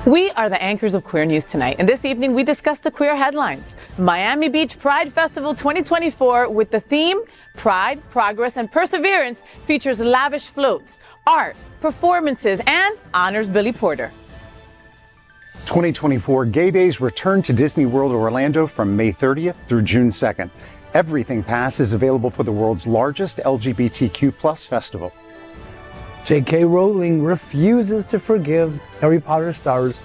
We are the anchors of Queer News Tonight, and this evening we discuss the queer headlines. Miami Beach Pride Festival 2024 with the theme Pride, Progress, and Perseverance features lavish floats, art, performances, and honors Billy Porter. 2024 Gay Days return to Disney World Orlando from May 30th through June 2nd. Everything Pass is available for the world's largest LGBTQ+ festival. J.K. Rowling refuses to forgive Harry Potter stars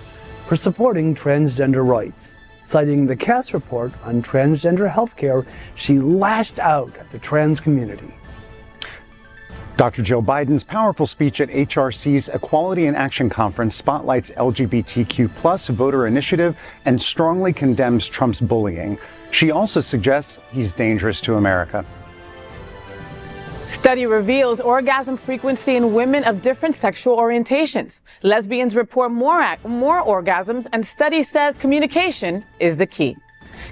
for supporting transgender rights. Citing the Cass report on transgender healthcare, she lashed out at the trans community. Dr. Joe Biden's powerful speech at HRC's Equality in Action Conference spotlights LGBTQ+ voter initiative and strongly condemns Trump's bullying. She also suggests he's dangerous to America. Study reveals orgasm frequency in women of different sexual orientations. Lesbians report more orgasms, and study says communication is the key.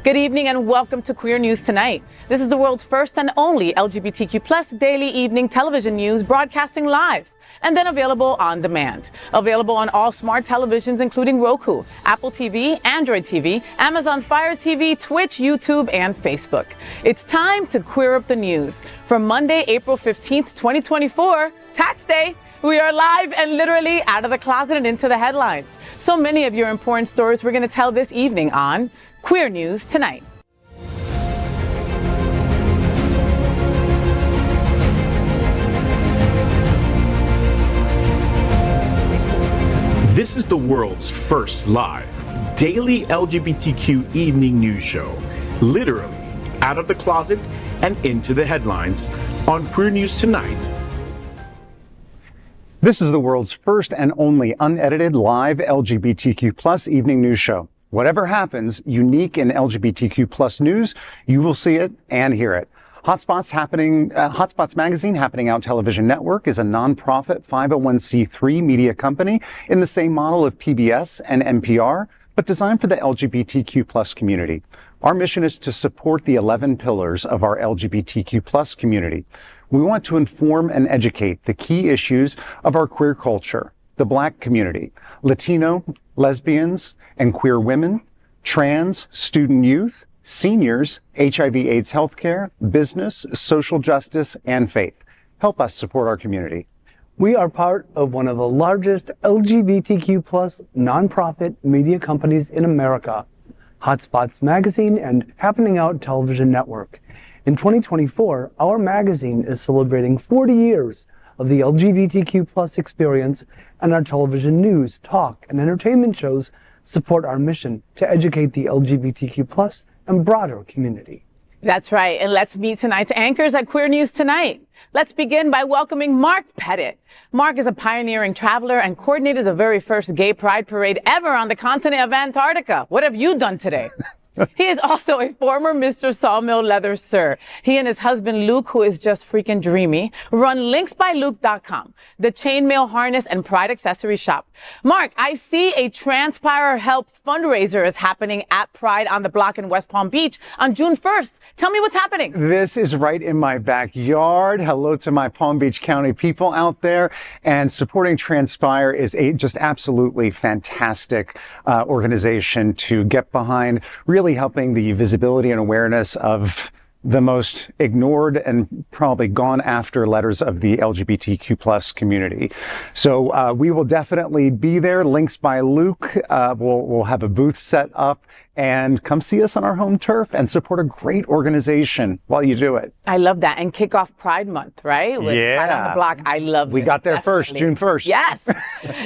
Good evening and welcome to Queer News Tonight. This is the world's first and only LGBTQ+ daily evening television news broadcasting live and then available on demand. Available on all smart televisions including Roku, Apple TV, Android TV, Amazon Fire TV, Twitch, YouTube, and Facebook. It's time to queer up the news. For Monday, April 15th, 2024, Tax Day, we are live and literally out of the closet and into the headlines. So many of your important stories we're going to tell this evening on Queer News Tonight. This is the world's first live daily LGBTQ evening news show, literally out of the closet and into the headlines on Queer News Tonight. This is the world's first and only unedited live LGBTQ+ evening news show. Whatever happens, unique in LGBTQ+ news, you will see it and hear it. Hotspots Magazine, Happening Out Television Network, is a nonprofit 501c3 media company in the same model of PBS and NPR, but designed for the LGBTQ+ community. Our mission is to support the 11 pillars of our LGBTQ+ community. We want to inform and educate the key issues of our queer culture, the Black community, Latino, lesbians, and queer women, trans, student youth, seniors, HIV/AIDS healthcare, business, social justice, and faith. Help us support our community. We are part of one of the largest LGBTQ+ nonprofit media companies in America, Hotspots Magazine and Happening Out Television Network. In 2024, our magazine is celebrating 40 years of the LGBTQ+ experience, and our television news, talk, and entertainment shows support our mission to educate the LGBTQ+ and broader community. That's right, and let's meet tonight's anchors at Queer News Tonight. Let's begin by welcoming Mark Pettitt. Mark is a pioneering traveler and coordinated the very first gay pride parade ever on the continent of Antarctica. What have you done today? He is also a former Mr. Sawmill Leather Sir. He and his husband Luke, who is just freaking dreamy, run linksbyluke.com, the chainmail harness and pride accessory shop. Mark, I see a Transpire Help fundraiser is happening at Pride on the Block in West Palm Beach on June 1st. Tell me what's happening. This is right in my backyard. Hello to my Palm Beach County people out there. And supporting Transpire is a just absolutely fantastic organization to get behind, really helping the visibility and awareness of the most ignored and probably gone after letters of the LGBTQ+ community. So we will definitely be there. Links by Luke. We'll have a booth set up, and come see us on our home turf and support a great organization while you do it. I love that. And kick off Pride Month, right? With Pride on the Block. I love it. We got there first, June 1st. Yes.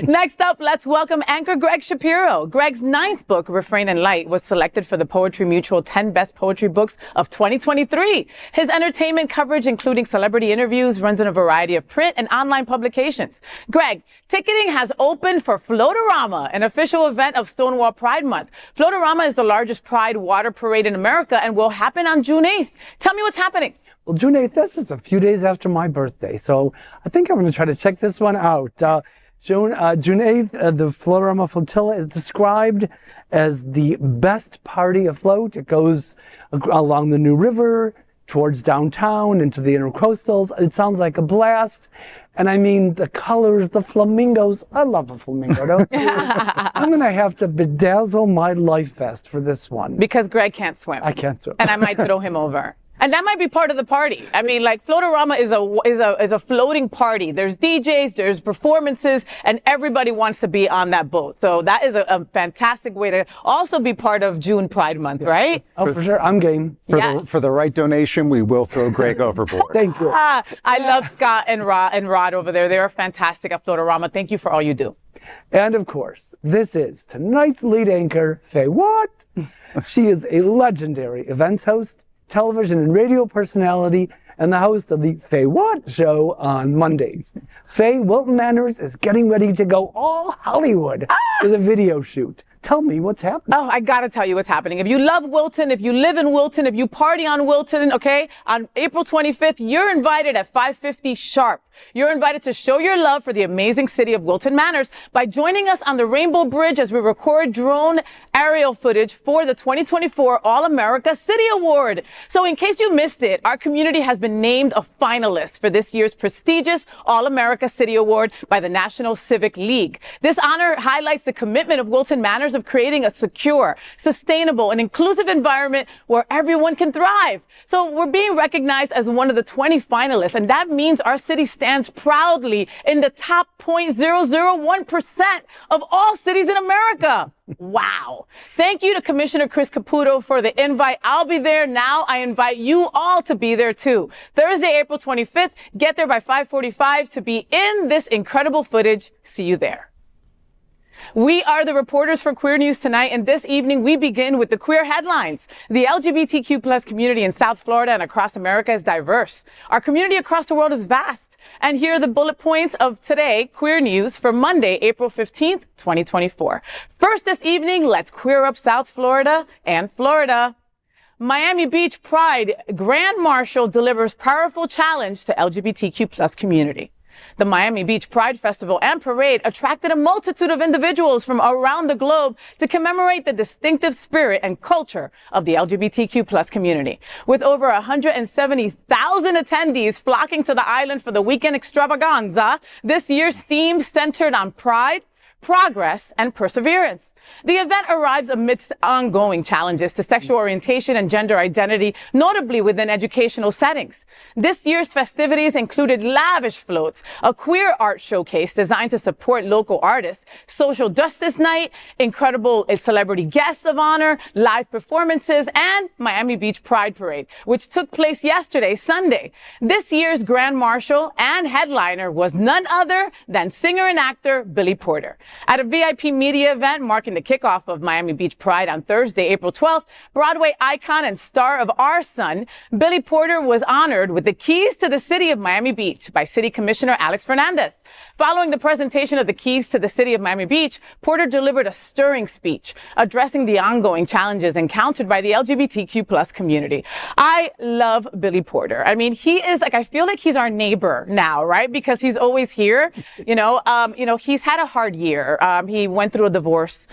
Next up, let's welcome anchor Gregg Shapiro. Gregg's 9th book, Refrain and Light, was selected for the Poetry Mutual 10 Best Poetry Books of 2023. His entertainment coverage, including celebrity interviews, runs in a variety of print and online publications. Gregg, ticketing has opened for Floatorama, an official event of Stonewall Pride Month. Floatorama is the largest Pride water parade in America and will happen on June 8th. Tell me what's happening. Well, June 8th, that's just a few days after my birthday, so I think I'm going to try to check this one out. June 8th, the Floatorama Flotilla is described as the best party afloat. It goes along the New River, towards downtown, into the intercoastals. It sounds like a blast. And I mean, the colors, the flamingos. I love a flamingo, don't you? I'm going to have to bedazzle my life vest for this one. Because Greg can't swim. I can't swim. And I might throw him over. And that might be part of the party. I mean, like, Floatorama is a floating party. There's DJs, there's performances, and everybody wants to be on that boat. So that is a fantastic way to also be part of June Pride Month, right? Oh, for sure. I'm game. For the right donation, we will throw Greg overboard. Thank you. I love Scott and Rod over there. They are fantastic at Floatorama. Thank you for all you do. And of course, this is tonight's lead anchor, FayWhat. She is a legendary events host, television and radio personality, and the host of the FayWhat show on Mondays. Faye, Wilton Manors is getting ready to go all Hollywood with a video shoot. Tell me what's happening. Oh, I gotta tell you what's happening. If you love Wilton, if you live in Wilton, if you party on Wilton, okay, on April 25th, you're invited at 5:50 sharp. You're invited to show your love for the amazing city of Wilton Manors by joining us on the Rainbow Bridge as we record drone aerial footage for the 2024 All-America City Award. So in case you missed it, our community has been named a finalist for this year's prestigious All-America City Award by the National Civic League. This honor highlights the commitment of Wilton Manors of creating a secure, sustainable, and inclusive environment where everyone can thrive. So we're being recognized as one of the 20 finalists, and that means our city stands proudly in the top 0.001% of all cities in America. Wow. Thank you to Commissioner Chris Caputo for the invite. I'll be there now. I invite you all to be there too. Thursday, April 25th. Get there by 5:45 to be in this incredible footage. See you there. We are the reporters for Queer News Tonight, and this evening we begin with the queer headlines. The LGBTQ plus community in South Florida and across America is diverse. Our community across the world is vast. And here are the bullet points of today, Queer News, for Monday, April 15th, 2024. First this evening, let's queer up South Florida and Florida. Miami Beach Pride Grand Marshal delivers powerful challenge to LGBTQ plus community. The Miami Beach Pride Festival and Parade attracted a multitude of individuals from around the globe to commemorate the distinctive spirit and culture of the LGBTQ plus community. With over 170,000 attendees flocking to the island for the weekend extravaganza, this year's theme centered on pride, progress, and perseverance. The event arrives amidst ongoing challenges to sexual orientation and gender identity, notably within educational settings. This year's festivities included lavish floats, a queer art showcase designed to support local artists, social justice night, incredible celebrity guests of honor, live performances, and Miami Beach Pride Parade, which took place yesterday, Sunday. This year's Grand Marshal and headliner was none other than singer and actor Billy Porter. At a VIP media event marking the kickoff of Miami Beach Pride on Thursday, April 12th, Broadway icon and star of Our Son, Billy Porter was honored with the keys to the city of Miami Beach by City Commissioner Alex Fernandez. Following the presentation of the keys to the city of Miami Beach, Porter delivered a stirring speech addressing the ongoing challenges encountered by the LGBTQ plus community. I love Billy Porter. I mean, he is like, I feel like he's our neighbor now, right? Because he's always here. He's had a hard year. He went through a divorce.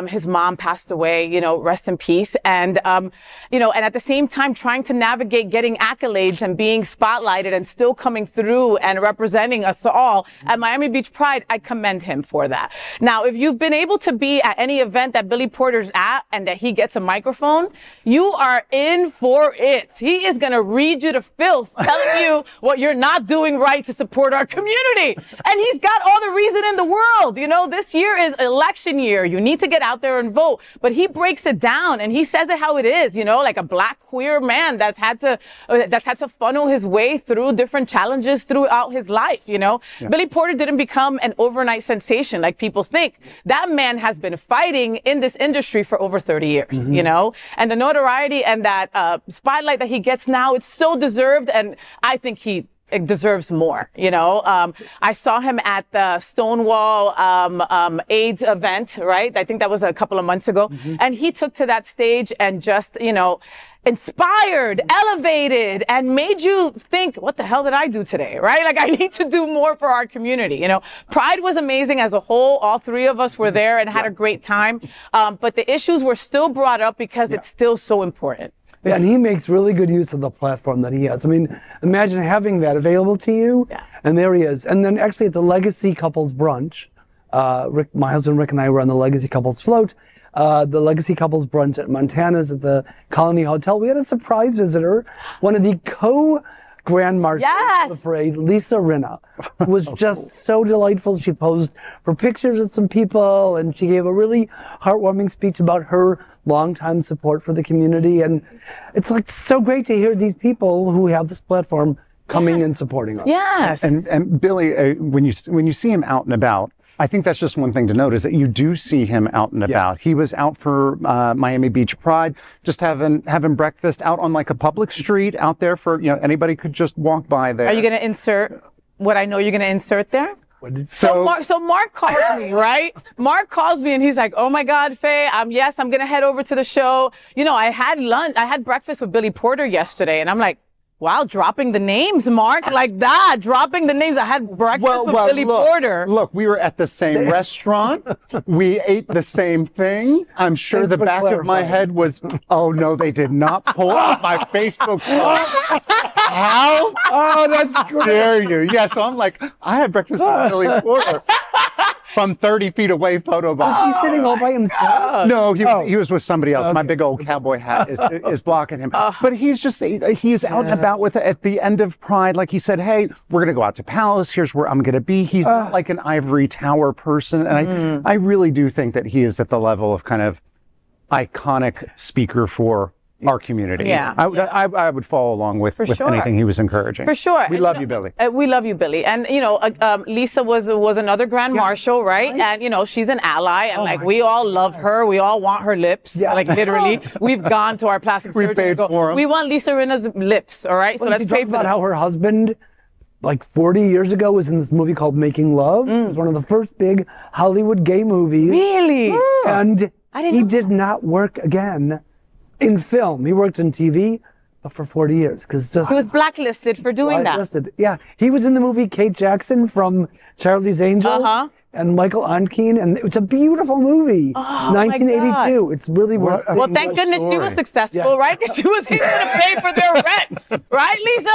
His mom passed away, rest in peace. And at the same time, trying to navigate getting accolades and being spotlighted and still coming through and representing us all at Miami Beach Pride, I commend him for that. Now, if you've been able to be at any event that Billy Porter's at and that he gets a microphone, you are in for it. He is going to read you to filth, telling you what you're not doing right to support our community. And he's got all the reason in the world. This year is election year. You need to get out there and vote. But he breaks it down and he says it how it is, like a black queer man that's had to funnel his way through different challenges throughout his life, Yeah. Billy Porter didn't become an overnight sensation like people think. That man has been fighting in this industry for over 30 years, and the notoriety and that spotlight that he gets now, it's so deserved, and I think he deserves more, I saw him at the Stonewall AIDS event, right? I think that was a couple of months ago. And he took to that stage and just, inspired, elevated, and made you think, what the hell did I do today, right? Like, I need to do more for our community, Pride was amazing as a whole. All three of us were there and had a great time. But the issues were still brought up because it's still so important. And he makes really good use of the platform that he has. I mean, imagine having that available to you. Yeah. And there he is. And then actually at the Legacy Couples Brunch, my husband Rick and I were on the Legacy Couples Float. The Legacy Couples Brunch at Montana's at the Colony Hotel. We had a surprise visitor, one of the Grand Marshal of the parade, Lisa Rinna, was just so delightful. She posed for pictures of some people, and she gave a really heartwarming speech about her longtime support for the community. And it's like so great to hear these people who have this platform coming and supporting us. Yes. And Billy, when you see him out and about, I think that's just one thing to note is that you do see him out and about. He was out for Miami Beach Pride, just having breakfast out on like a public street out there for, anybody could just walk by there. Are you going to insert what I know you're going to insert there? So Mark calls me, right? Mark calls me and he's like, "Oh my God, Faye, I'm going to head over to the show. I had breakfast with Billy Porter yesterday." And I'm like, wow, dropping the names, Mark, like that, dropping the names. I had breakfast with Billy Porter. Look, we were at the same restaurant. We ate the same thing. I'm sure the back of my head was, oh no, they did not pull up my Facebook post. How? Oh, that's great. Dare you? Yeah, so I'm like, I had breakfast with Billy Porter. From 30 feet away, photo bomb. Was he sitting all by himself? No, he was with somebody else. Okay. My big old cowboy hat is blocking him. But he's out and about with it at the end of Pride. Like he said, hey, we're going to go out to Palace. Here's where I'm going to be. He's not like an ivory tower person. And I really do think that he is at the level of kind of iconic speaker for our community. Yeah. I would follow along with anything he was encouraging. For sure. We love you, Billy. We love you, Billy. And, Lisa was another Grand Marshal, right? And, she's an ally. And, we all love her. We all want her lips. Yeah. Like, literally. We've gone to our plastic surgeon. We paid for them. We want Lisa Rinna's lips, all right? So let's pay for about how her husband, 40 years ago, was in this movie called Making Love. It was one of the first big Hollywood gay movies. Really? And he did not work again in film. He worked in TV for 40 years he was blacklisted for doing that. Yeah, he was in the movie Kate Jackson from Charlie's Angels and Michael Onkeen, and it's a beautiful movie. 1982. It's really worth. Well, thank goodness she was successful, right? Because she was able to pay for their rent, right, Lisa?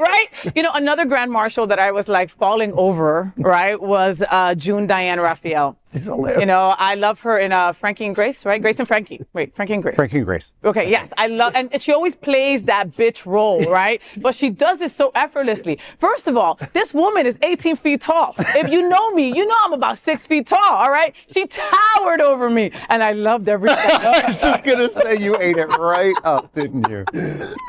Right. Another Grand Marshal that I was falling over, right, was June Diane Raphael. I love her in Frankie and Grace, right? Grace and Frankie. Wait, Frankie and Grace. Frankie and Grace. Okay, yes. And she always plays that bitch role, right? But she does this so effortlessly. First of all, this woman is 18 feet tall. If you know me, you know I'm about 6 feet tall, all right? She towered over me, and I loved everything. I was just going to say you ate it right up, didn't you?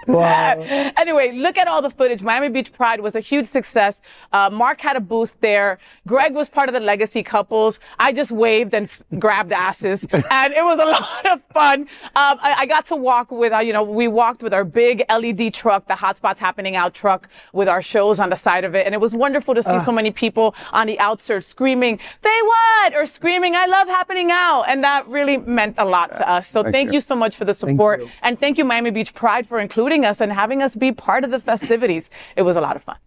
Wow. Anyway, look at all the footage. Miami Beach Pride was a huge success. Mark had a booth there. Greg was part of the Legacy Couples. I just waved and grabbed asses, and it was a lot of fun. I got to walk with, we walked with our big LED truck, the Hot Spots Happening Out truck, with our shows on the side of it, and it was wonderful to see so many people on the outskirts screaming, FayWhat, or screaming, I love Happening Out, and that really meant a lot to us. So thank you so much for the support, and thank you Miami Beach Pride for including us and having us be part of the festivities. It was a lot of fun.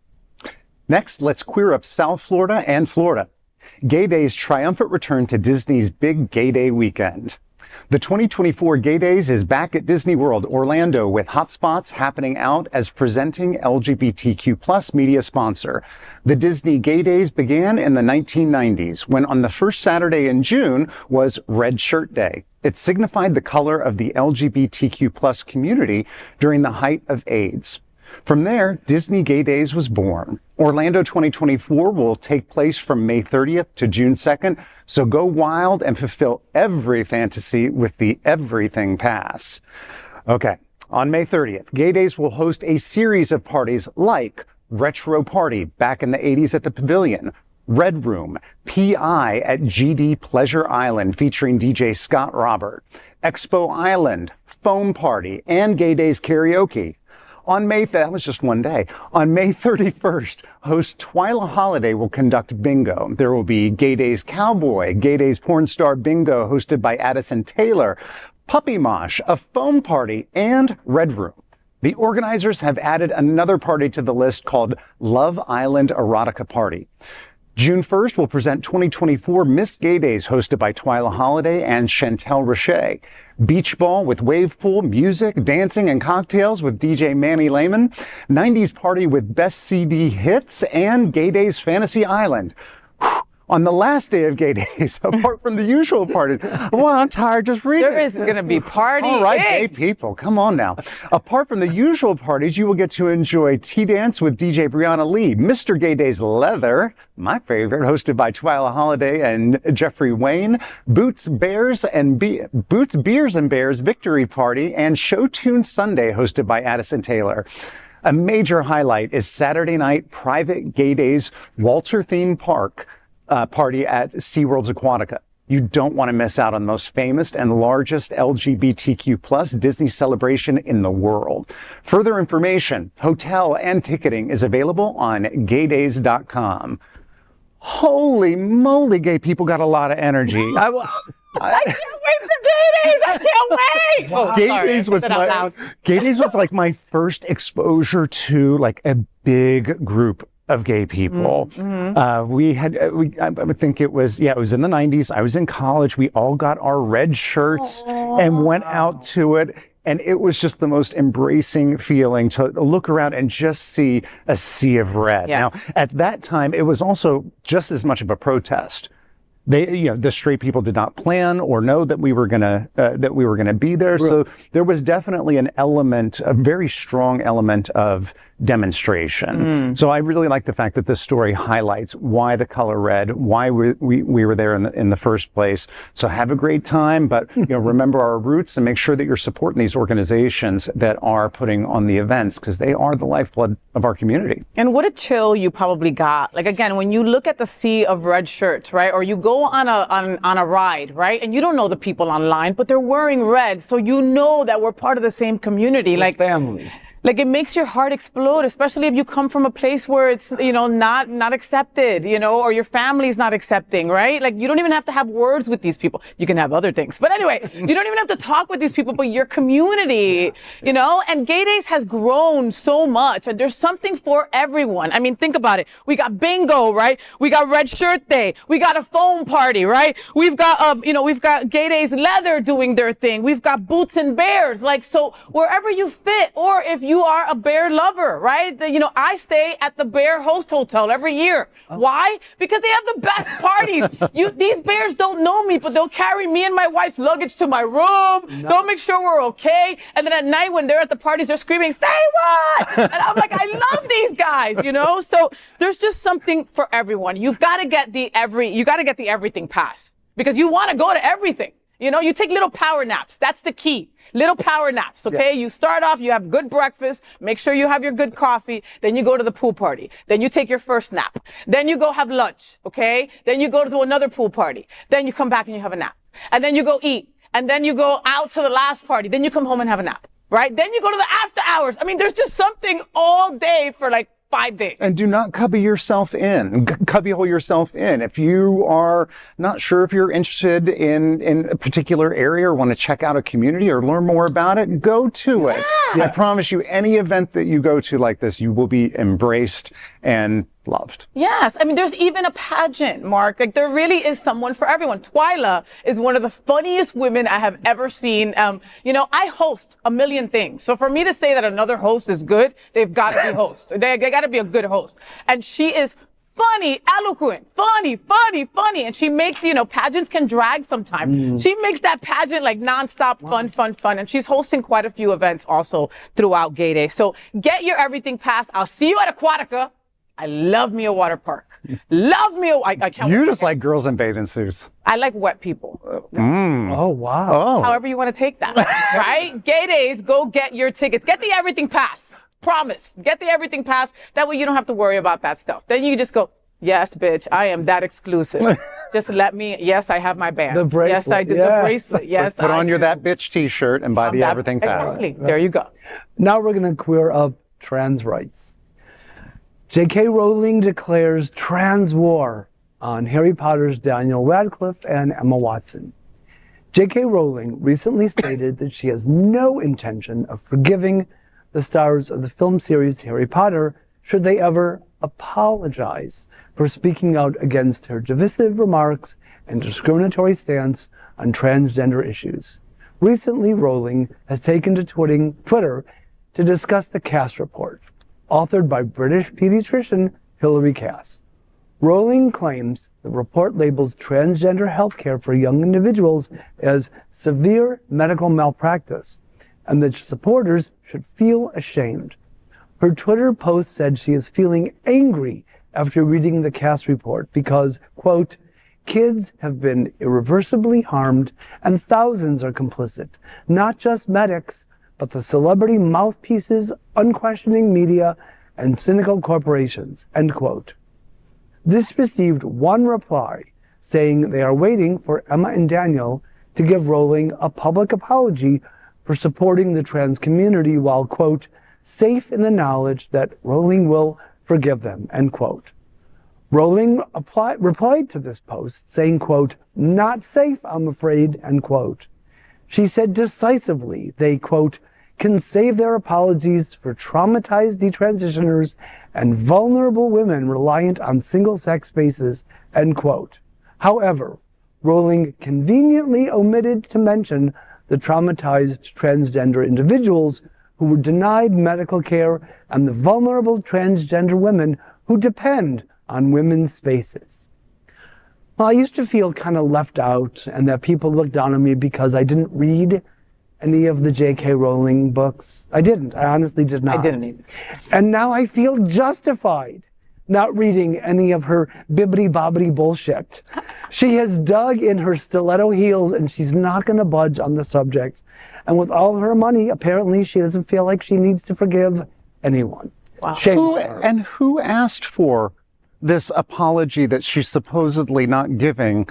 Next, let's queer up South Florida and Florida. Gay Day's triumphant return to Disney's big Gay Day weekend. The 2024 Gay Days is back at Disney World Orlando with Hotspots Happening Out as presenting LGBTQ+ media sponsor. The Disney Gay Days began in the 1990s when on the first Saturday in June was Red Shirt Day. It signified the color of the LGBTQ+ community during the height of AIDS. From there, Disney Gay Days was born. Orlando 2024 will take place from May 30th to June 2nd, so go wild and fulfill every fantasy with the Everything Pass. Okay, on May 30th, Gay Days will host a series of parties like Retro Party back in the 80s at the Pavilion, Red Room, PI at GD Pleasure Island featuring DJ Scott Robert, Expo Island, Foam Party, and Gay Days Karaoke. That was just one day. On May 31st, host Twyla Holiday will conduct bingo. There will be Gay Days Cowboy, Gay Days Porn Star Bingo hosted by Addison Taylor, Puppy Mosh, a foam party, and Red Room. The organizers have added another party to the list called Love Island Erotica Party. June 1st will present 2024 Miss Gay Days hosted by Twyla Holiday and Chantel Richey. beach ball with wave pool, music, dancing, and cocktails with DJ Manny Lehman, 90s party with best CD hits, and Gay Days Fantasy Island. On the last day of Gay Days, apart from the usual parties, well, I'm tired just reading. There is going to be party. All right, gay people, come on now. Apart from the usual parties, you will get to enjoy Tea Dance with DJ Brianna Lee, Mr. Gay Days Leather, my favorite, hosted by Twyla Holiday and Jeffrey Wayne, Boots, Beers, and Bears Victory Party, and Show Tune Sunday, hosted by Addison Taylor. A major highlight is Saturday night private Gay Days Walter Theme Park party at SeaWorld's Aquatica. You don't want to miss out on the most famous and largest LGBTQ plus Disney celebration in the world. Further information, hotel, and ticketing is available on gaydays.com. Holy moly, gay people got a lot of energy. I can't wait for Gay Days. I can't wait. Oh, Gay Days was like my first exposure to like a big group of gay people. I would think it was in the 90s. I was in college. We all got our red shirts and went out to it. And it was just the most embracing feeling to look around and just see a sea of red. Yes. Now, at that time, it was also just as much of a protest. The straight people did not plan or know that we were gonna be there. Right. So there was definitely a very strong element of demonstration. So I really like the fact that this story highlights why the color red, why we were there in the first place. So have a great time, but remember our roots and make sure that you're supporting these organizations that are putting on the events, because they are the lifeblood of our community. And what a chill you probably got. Like, again, when you look at the sea of red shirts, right? Or you go on a ride, right? And you don't know the people online, but they're wearing red. So you know that we're part of the same community. Like family. Like, it makes your heart explode, especially if you come from a place where it's, not accepted, or your family's not accepting, right? Like, you don't even have to have words with these people. You can have other things. But anyway, you don't even have to talk with these people, but your community, and Gay Days has grown so much, and there's something for everyone. I mean, think about it. We got bingo, right? We got Red Shirt Day. We got a foam party, right? We've got, we've got Gay Days Leather doing their thing. We've got Boots and Bears. Like, so wherever you fit, or if you are a bear lover, right? I stay at the Bear Host Hotel every year. Why? Because they have the best parties. These bears don't know me, but they'll carry me and my wife's luggage to my room. They'll make sure we're okay. And then at night when they're at the parties, they're screaming, FayWhat! And I'm like, I love these guys, So there's just something for everyone. You've got to get the everything pass, because you want to go to everything. You take little power naps. That's the key. Little power naps, okay? Yeah. You start off, you have good breakfast, make sure you have your good coffee, then you go to the pool party, then you take your first nap, then you go have lunch, okay? Then you go to another pool party, then you come back and you have a nap, and then you go eat, and then you go out to the last party, then you come home and have a nap, right? Then you go to the after hours. I mean, there's just something all day for like 5 days. And do not cubbyhole yourself in. If you are not sure if you're interested in a particular area or want to check out a community or learn more about it, go to it. Yeah. I promise you, any event that you go to like this, you will be embraced and loved. Yes. I mean, there's even a pageant, Mark. Like, there really is someone for everyone. Twyla is one of the funniest women I have ever seen. I host a million things. So for me to say that another host is good, they've got to be host. They got to be a good host. And she is funny, eloquent, funny. And she makes, pageants can drag sometimes. She makes that pageant like nonstop fun. And she's hosting quite a few events also throughout Gay Day. So get your everything pass. I'll see you at Aquatica. I love me a water park. I can't. You just like girls in bathing suits. I like wet people. Oh, wow. However you want to take that, right? Gay Days, go get your tickets. Get the everything pass. Promise. Get the everything pass. That way you don't have to worry about that stuff. Then you just go, yes, bitch, I am that exclusive. Just let me, yes, I have my band. The bracelet. Yes, I do. The bracelet. Yes, put on your That Bitch t-shirt and buy the everything pass. Exactly. There you go. Now we're going to queer up trans rights. J.K. Rowling declares trans war on Harry Potter's Daniel Radcliffe and Emma Watson. J.K. Rowling recently stated that she has no intention of forgiving the stars of the film series Harry Potter should they ever apologize for speaking out against her divisive remarks and discriminatory stance on transgender issues. Recently, Rowling has taken to Twitter to discuss the Cass report, authored by British pediatrician Hilary Cass. Rowling claims the report labels transgender healthcare for young individuals as severe medical malpractice, and that supporters should feel ashamed. Her Twitter post said she is feeling angry after reading the Cass report because, quote, kids have been irreversibly harmed and thousands are complicit, not just medics, but the celebrity mouthpieces, unquestioning media, and cynical corporations, end quote. This received one reply saying they are waiting for Emma and Daniel to give Rowling a public apology for supporting the trans community while, quote, safe in the knowledge that Rowling will forgive them, end quote. Rowling replied to this post saying, quote, not safe, I'm afraid, end quote. She said decisively they, quote, can save their apologies for traumatized detransitioners and vulnerable women reliant on single-sex spaces, end quote. However, Rowling conveniently omitted to mention the traumatized transgender individuals who were denied medical care and the vulnerable transgender women who depend on women's spaces. Well, I used to feel kind of left out and that people looked down on me because I didn't read any of the J.K. Rowling books. I didn't. I honestly did not. I didn't either. And now I feel justified not reading any of her bibbity-bobbity bullshit. She has dug in her stiletto heels and she's not going to budge on the subject. And with all her money, apparently she doesn't feel like she needs to forgive anyone. Wow. Shame on her. And who asked for this apology that she's supposedly not giving?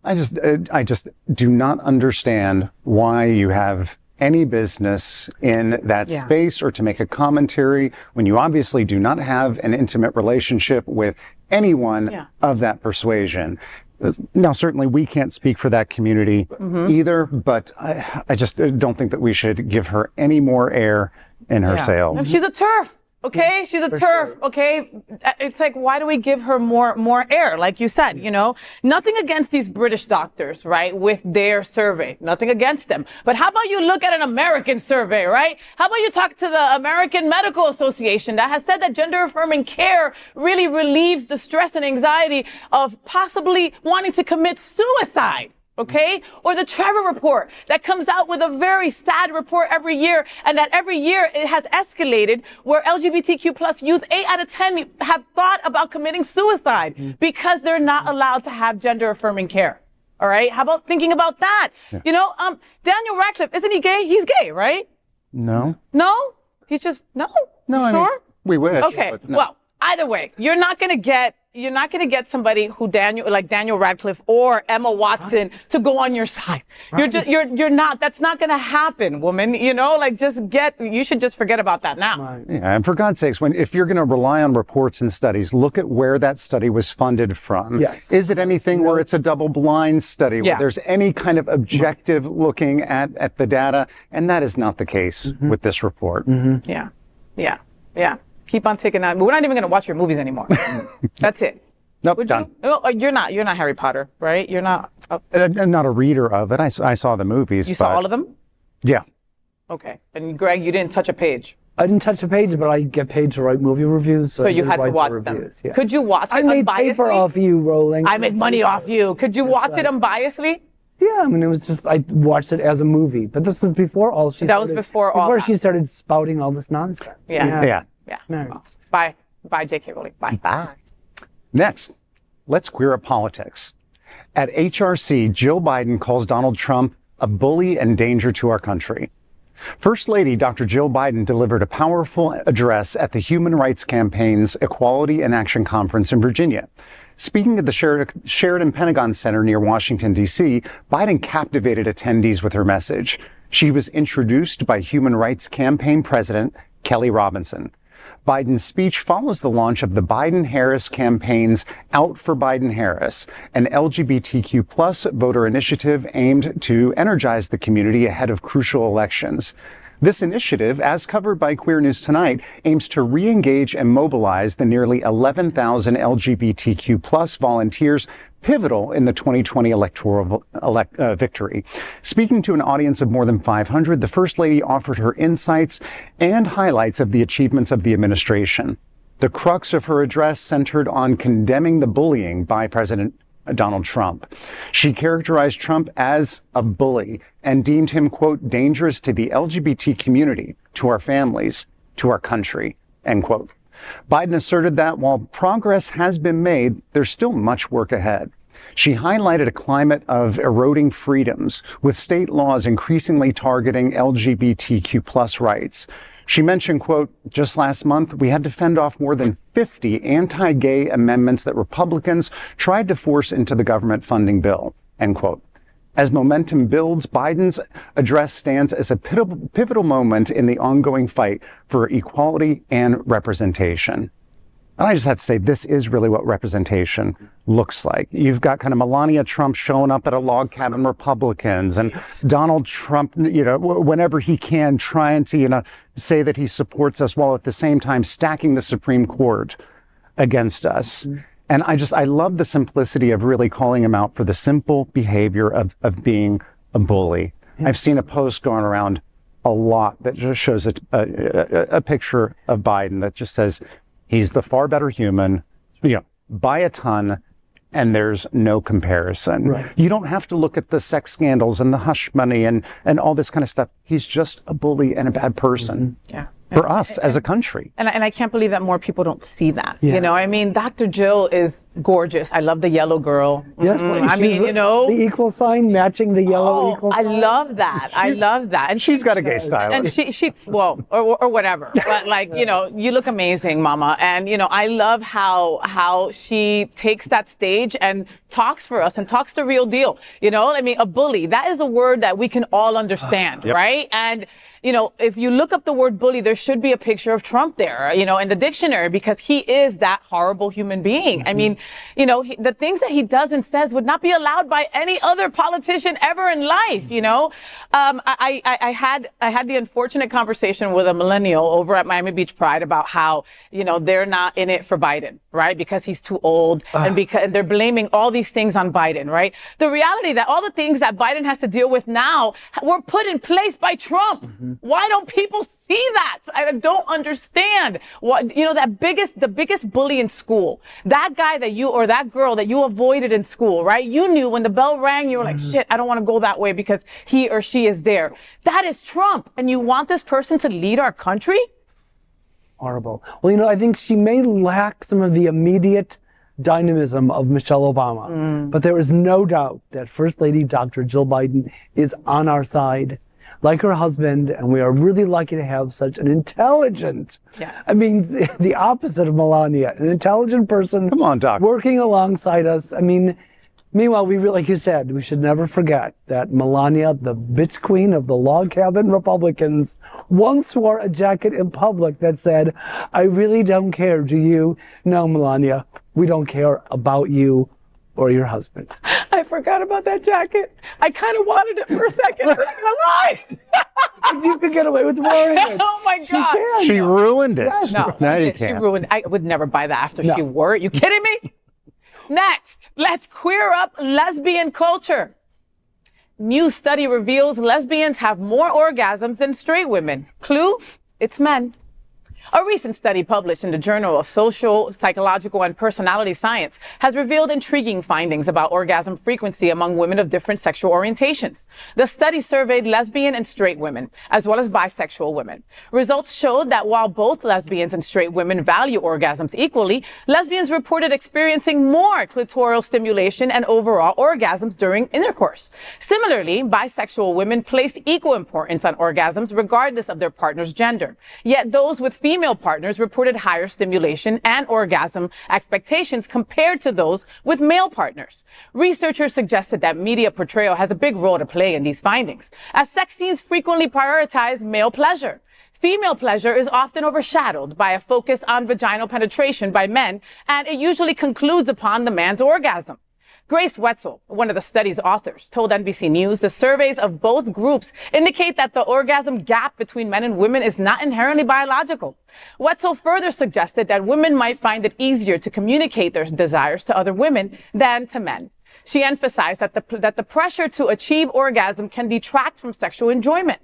I just do not understand why you have any business in that space or to make a commentary when you obviously do not have an intimate relationship with anyone of that persuasion. Now, certainly we can't speak for that community either, but I just don't think that we should give her any more air in her sails. She's a TERF. Okay, she's a TERF. Sure. Okay, it's like, why do we give her more air? Like you said, you know, nothing against these British doctors, right? With their survey, nothing against them. But how about you look at an American survey, right? How about you talk to the American Medical Association that has said that gender affirming care really relieves the stress and anxiety of possibly wanting to commit suicide. Okay? Or the Trevor report that comes out with a very sad report every year, and that every year it has escalated where LGBTQ plus youth, 8 out of 10 have thought about committing suicide because they're not allowed to have gender affirming care. All right? How about thinking about that? Yeah. You know, Daniel Radcliffe, isn't he gay? He's gay, right? No. No? He's just, no? No, you sure? We wish. Okay. No. Well, either way, you're not going to get somebody who like Daniel Radcliffe or Emma Watson to go on your side. Right. You're not, that's not going to happen, woman. You know, like you should just forget about that now. Right. Yeah, and for God's sakes, if you're going to rely on reports and studies, look at where that study was funded from. Yes. Is it anything where it's a double-blind study, where there's any kind of objective looking at the data? And that is not the case with this report. Yeah. Keep on taking out. We're not even going to watch your movies anymore. That's it. Nope, Would done. you? Oh, you're not Harry Potter, right? You're not. I'm not a reader of it. I saw the movies. You saw all of them? Yeah. Okay. And Greg, you didn't touch a page. I didn't touch a page, but I get paid to write movie reviews. So you had to watch them. Yeah. Could you watch it unbiasedly? I made paper off you, Rowling. I made money off you. Could you watch it unbiasedly? Yeah, I mean, it was just, I watched it as a movie. But this is before all she That was before all Before she started spouting all this nonsense. Yeah. No. Well, bye, J.K. Rowling. Bye. Bye. Next, let's queer up politics. At HRC, Jill Biden calls Donald Trump a bully and danger to our country. First Lady Dr. Jill Biden delivered a powerful address at the Human Rights Campaign's Equality in Action Conference in Virginia. Speaking at the Sheridan Pentagon Center near Washington, D.C., Biden captivated attendees with her message. She was introduced by Human Rights Campaign President Kelly Robinson. Biden's speech follows the launch of the Biden-Harris campaign's Out for Biden-Harris, an LGBTQ plus voter initiative aimed to energize the community ahead of crucial elections. This initiative, as covered by Queer News Tonight, aims to re-engage and mobilize the nearly 11,000 LGBTQ plus volunteers pivotal in the 2020 electoral victory. Speaking to an audience of more than 500, the First Lady offered her insights and highlights of the achievements of the administration. The crux of her address centered on condemning the bullying by President Donald Trump. She characterized Trump as a bully and deemed him, quote, dangerous to the LGBT community, to our families, to our country, end quote. Biden asserted that while progress has been made, there's still much work ahead. She highlighted a climate of eroding freedoms, with state laws increasingly targeting LGBTQ plus rights. She mentioned, quote, just last month, we had to fend off more than 50 anti-gay amendments that Republicans tried to force into the government funding bill, end quote. As momentum builds, Biden's address stands as a pivotal moment in the ongoing fight for equality and representation. And I just have to say, this is really what representation looks like. You've got kind of Melania Trump showing up at a log cabin Republicans, and Donald Trump, whenever he can, trying to, say that he supports us while at the same time stacking the Supreme Court against us. Mm-hmm. And I love the simplicity of really calling him out for the simple behavior of being a bully. Yeah. I've seen a post going around a lot that just shows a picture of Biden that just says, he's the far better human, by a ton, and there's no comparison. Right. You don't have to look at the sex scandals and the hush money and all this kind of stuff. He's just a bully and a bad person. Mm-hmm. Yeah. For us as a country. And I can't believe that more people don't see that. Yeah. Dr. Jill is gorgeous. I love the yellow girl. Yes, the equal sign matching the yellow equal sign. I love that. I love that. And she's got a gay style. And or whatever. But you look amazing, Mama. And I love how she takes that stage and talks for us and talks the real deal. A bully, that is a word that we can all understand, right? And if you look up the word bully, there should be a picture of Trump there, in the dictionary, because he is that horrible human being. Mm-hmm. The things that he does and says would not be allowed by any other politician ever in life. I had the unfortunate conversation with a millennial over at Miami Beach Pride about how, they're not in it for Biden, right? Because he's too old and they're blaming all these things on Biden, right? The reality that all the things that Biden has to deal with now were put in place by Trump. Mm-hmm. Why don't people see that? I don't understand. The biggest bully in school, that guy or that girl that you avoided in school, right? You knew when the bell rang, you were like, shit, I don't want to go that way because he or she is there. That is Trump. And you want this person to lead our country? Horrible. Well, I think she may lack some of the immediate dynamism of Michelle Obama, but there is no doubt that First Lady Dr. Jill Biden is on our side, like her husband, and we are really lucky to have such an intelligent, the opposite of Melania, an intelligent person. Come on, Doc. Working alongside us. Meanwhile, like you said, we should never forget that Melania, the bitch queen of the log cabin Republicans, once wore a jacket in public that said, I really don't care, do you? No, Melania, we don't care about you or your husband. I forgot about that jacket. I kind of wanted it for a second. I'm not gonna lie. You could get away with wearing it. Oh my God. She ruined it. Yes. No, now you can't. She ruined it. I would never buy that after she wore it. You kidding me? Next, let's queer up lesbian culture. New study reveals lesbians have more orgasms than straight women. Clue? It's men. A recent study published in the Journal of Social, Psychological, and Personality Science has revealed intriguing findings about orgasm frequency among women of different sexual orientations. The study surveyed lesbian and straight women, as well as bisexual women. Results showed that while both lesbians and straight women value orgasms equally, lesbians reported experiencing more clitoral stimulation and overall orgasms during intercourse. Similarly, bisexual women placed equal importance on orgasms regardless of their partner's gender. Yet those with female partners reported higher stimulation and orgasm expectations compared to those with male partners. Researchers suggested that media portrayal has a big role to play in these findings, as sex scenes frequently prioritize male pleasure. Female pleasure is often overshadowed by a focus on vaginal penetration by men, and it usually concludes upon the man's orgasm. Grace Wetzel, one of the study's authors, told NBC News the surveys of both groups indicate that the orgasm gap between men and women is not inherently biological. Wetzel further suggested that women might find it easier to communicate their desires to other women than to men. She emphasized that the pressure to achieve orgasm can detract from sexual enjoyment.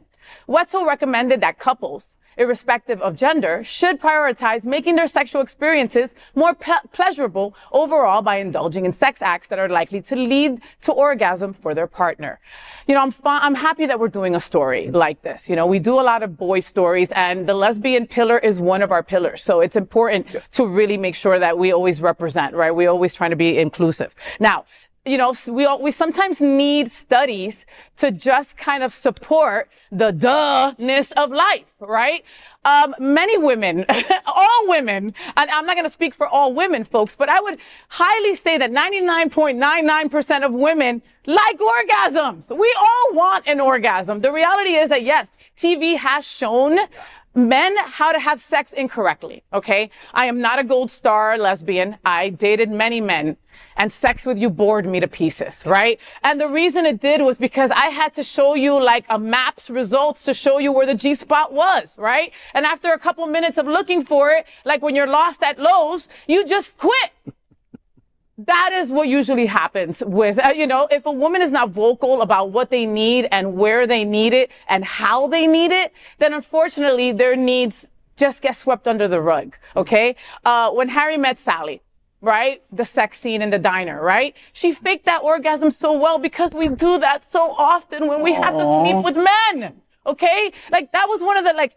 Wetzel recommended that couples, irrespective of gender, should prioritize making their sexual experiences more pleasurable overall by indulging in sex acts that are likely to lead to orgasm for their partner. You know, I'm happy that we're doing a story like this. You know, we do a lot of boy stories, and the lesbian pillar is one of our pillars. So it's important to really make sure that we always represent, right? We always trying to be inclusive. Now, you know, we sometimes need studies to just kind of support the duh-ness of life, right? Many women, all women, and I'm not going to speak for all women, folks, but I would highly say that 99.99% of women like orgasms. We all want an orgasm. The reality is that, yes, TV has shown men how to have sex incorrectly, okay? I am not a gold star lesbian. I dated many men, and sex with you bored me to pieces, right? And the reason it did was because I had to show you like a map's results to show you where the G-spot was, right? And after a couple minutes of looking for it, like when you're lost at Lowe's, you just quit. That is what usually happens with, you know, if a woman is not vocal about what they need and where they need it and how they need it, then unfortunately their needs just get swept under the rug, okay? When Harry met Sally, right? The sex scene in the diner, right? She faked that orgasm so well because we do that so often when we have to sleep with men, okay? Like that was one of the like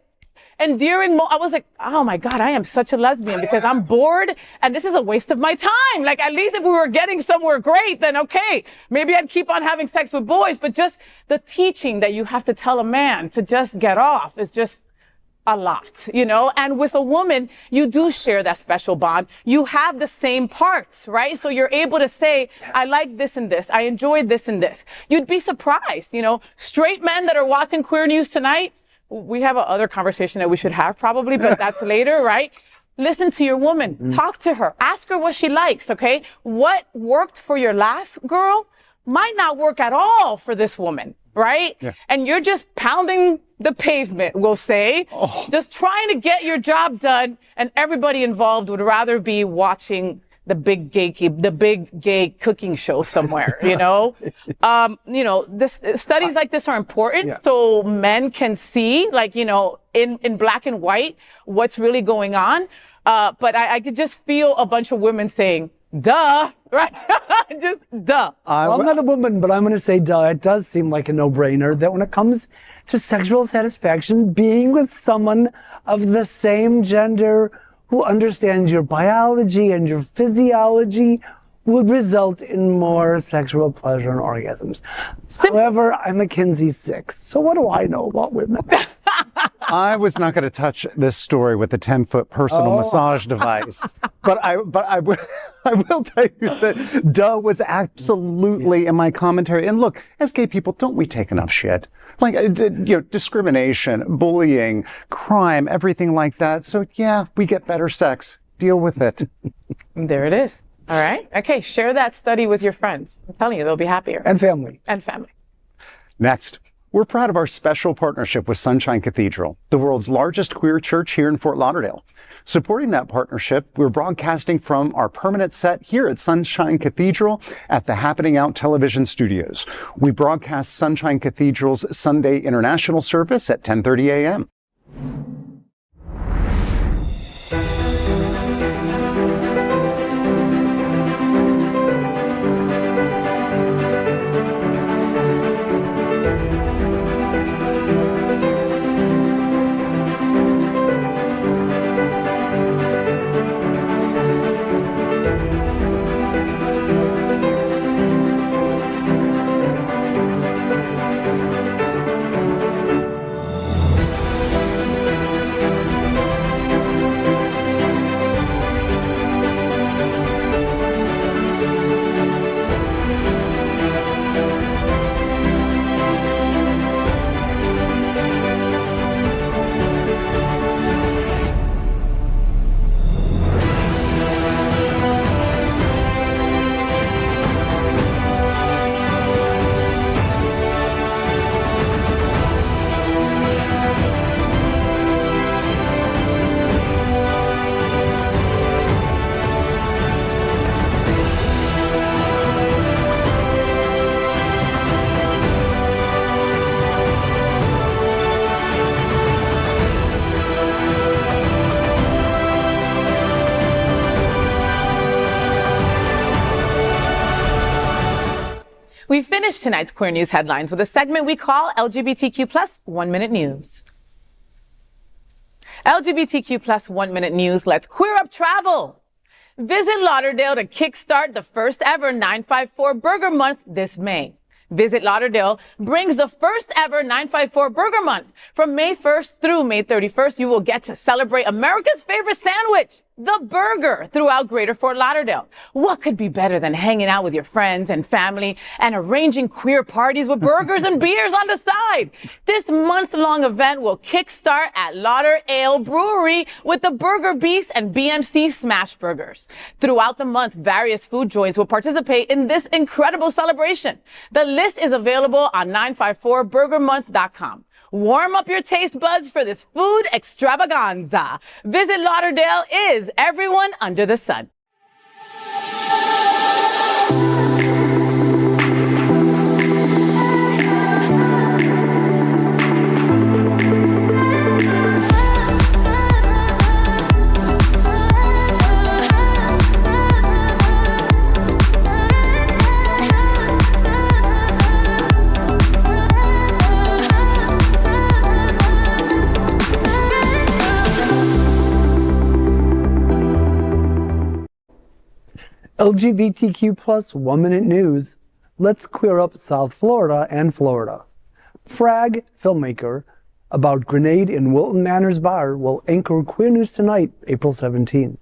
endearing I was like, oh my God, I am such a lesbian because I'm bored and this is a waste of my time. Like at least if we were getting somewhere great, then okay, maybe I'd keep on having sex with boys, but just the teaching that you have to tell a man to just get off is just a lot, you know, and with a woman, you do share that special bond. You have the same parts, right? So you're able to say, I like this and this. I enjoyed this and this. You'd be surprised, you know, straight men that are watching Queer News tonight. We have a other conversation that we should have probably, but that's later, right? Listen to your woman. Talk to her. Ask her what she likes, okay? What worked for your last girl might not work at all for this woman, right? Yeah. And you're just pounding the pavement, we'll say, just trying to get your job done, and everybody involved would rather be watching the big gay cooking show somewhere, you know? You know, studies like this are important so men can see, like, you know, in black and white, what's really going on. But I could just feel a bunch of women saying, duh, right? Just duh. Well, I'm not a woman, but I'm going to say duh. It does seem like a no-brainer that when it comes to sexual satisfaction, being with someone of the same gender who understands your biology and your physiology would result in more sexual pleasure and orgasms. However, I'm a Kinsey 6, so what do I know about women? I was not going to touch this story with a 10-foot personal massage device, but I will tell you that duh was absolutely in my commentary. And look, as gay people, don't we take enough shit? Like, you know, discrimination, bullying, crime, everything like that. So yeah, we get better sex. Deal with it. There it is. All right. Okay. Share that study with your friends. I'm telling you, they'll be happier. And family. And family. Next, we're proud of our special partnership with Sunshine Cathedral, the world's largest queer church here in Fort Lauderdale. Supporting that partnership, we're broadcasting from our permanent set here at Sunshine Cathedral at the Happening Out television studios. We broadcast Sunshine Cathedral's Sunday International service at 10:30 a.m. We finish tonight's Queer News headlines with a segment we call LGBTQ plus 1 Minute News. LGBTQ plus 1 Minute News lets queer up travel. Visit Lauderdale to kickstart the first ever 954 Burger Month this May. Visit Lauderdale brings the first ever 954 Burger Month. From May 1st through May 31st, you will get to celebrate America's favorite sandwich, the burger, throughout Greater Fort Lauderdale. What could be better than hanging out with your friends and family and arranging queer parties with burgers and beers on the side? This month-long event will kickstart at Lauderdale Brewery with the Burger Beast and BMC Smash Burgers. Throughout the month, various food joints will participate in this incredible celebration. The list is available on 954burgermonth.com. Warm up your taste buds for this food extravaganza. Visit Lauderdale is everyone under the sun. LGBTQ plus 1 Minute News. Let's queer up South Florida and Florida. Frag, filmmaker, about grenade in Wilton Manors bar will anchor Queer News Tonight, April 17th.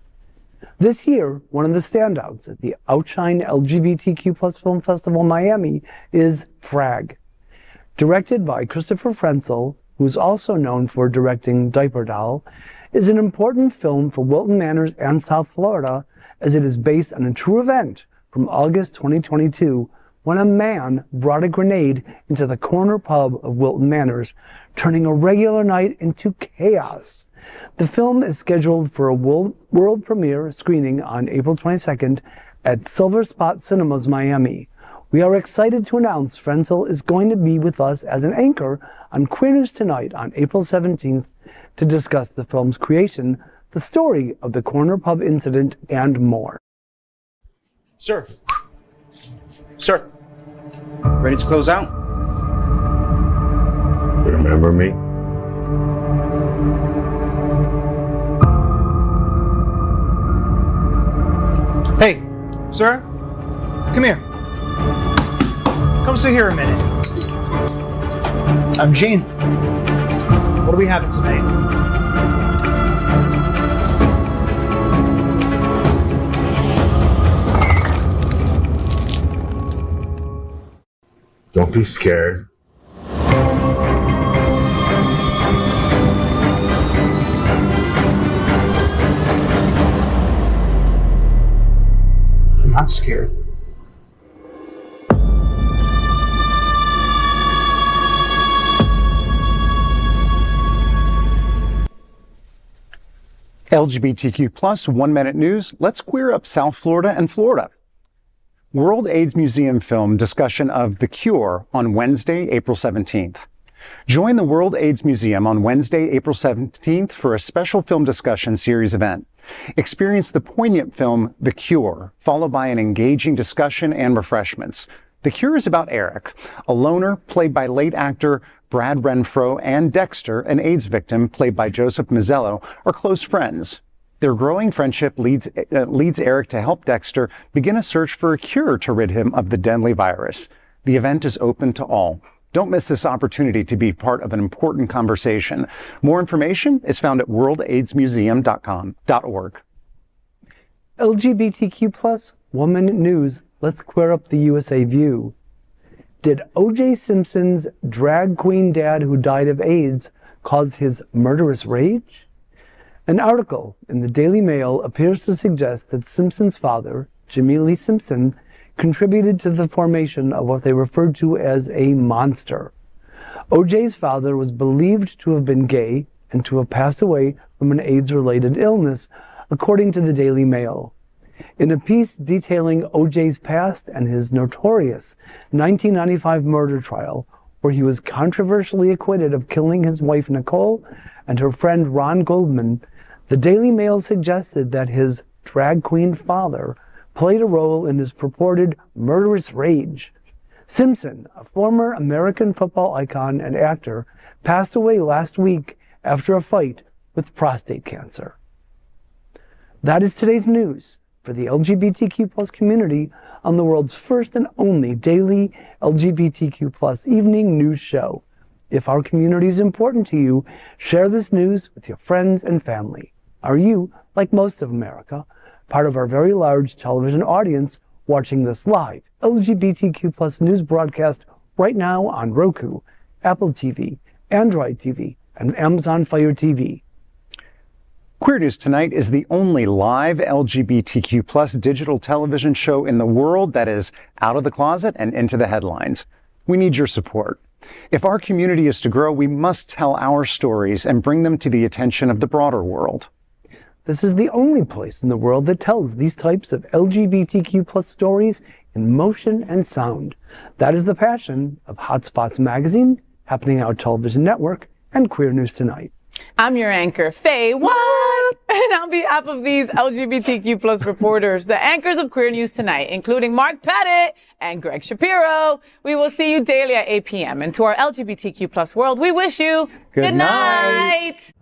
This year, one of the standouts at the Outshine LGBTQ plus Film Festival Miami is Frag. Directed by Christopher Frenzel, who's also known for directing Diaper Doll, is an important film for Wilton Manors and South Florida, as it is based on a true event from August 2022 when a man brought a grenade into the corner pub of Wilton Manors, turning a regular night into chaos. The film is scheduled for a world premiere screening on April 22nd at Silver Spot Cinemas, Miami. We are excited to announce Frenzel is going to be with us as an anchor on Queer News Tonight on April 17th to discuss the film's creation, the story of the corner pub incident, and more. Sir. Sir. Ready to close out? Remember me? Hey, sir. Come here. Come sit here a minute. I'm Gene. What are we having tonight? Don't be scared. I'm not scared. LGBTQ plus 1 Minute News. Let's queer up South Florida and Florida. World AIDS Museum film discussion of The Cure on Wednesday, April 17th. Join the World AIDS Museum on Wednesday, April 17th for a special film discussion series event. Experience the poignant film The Cure, followed by an engaging discussion and refreshments. The Cure is about Eric, a loner played by late actor Brad Renfro, and Dexter, an AIDS victim played by Joseph Mazzello, are close friends. Their growing friendship leads Eric to help Dexter begin a search for a cure to rid him of the deadly virus. The event is open to all. Don't miss this opportunity to be part of an important conversation. More information is found at worldaidsmuseum.org. LGBTQ plus 1 Minute News. Let's queer up the USA View. Did O.J. Simpson's drag queen dad who died of AIDS cause his murderous rage? An article in the Daily Mail appears to suggest that Simpson's father, Jimmy Lee Simpson, contributed to the formation of what they referred to as a monster. O.J.'s father was believed to have been gay and to have passed away from an AIDS-related illness, according to the Daily Mail. In a piece detailing O.J.'s past and his notorious 1995 murder trial, where he was controversially acquitted of killing his wife Nicole and her friend Ron Goldman, the Daily Mail suggested that his drag queen father played a role in his purported murderous rage. Simpson, a former American football icon and actor, passed away last week after a fight with prostate cancer. That is today's news for the LGBTQ+ community on the world's first and only daily LGBTQ+ evening news show. If our community is important to you, share this news with your friends and family. Are you, like most of America, part of our very large television audience watching this live LGBTQ+ news broadcast right now on Roku, Apple TV, Android TV, and Amazon Fire TV? Queer News Tonight is the only live LGBTQ+ digital television show in the world that is out of the closet and into the headlines. We need your support. If our community is to grow, we must tell our stories and bring them to the attention of the broader world. This is the only place in the world that tells these types of LGBTQ+ stories in motion and sound. That is the passion of Hotspots Magazine, Happening Out Television Network, and Queer News Tonight. I'm your anchor, FayWhat! And on behalf of these LGBTQ+ reporters, the anchors of Queer News Tonight, including Mark Pettitt and Gregg Shapiro, we will see you daily at 8 p.m. And to our LGBTQ+ world, we wish you good night. night.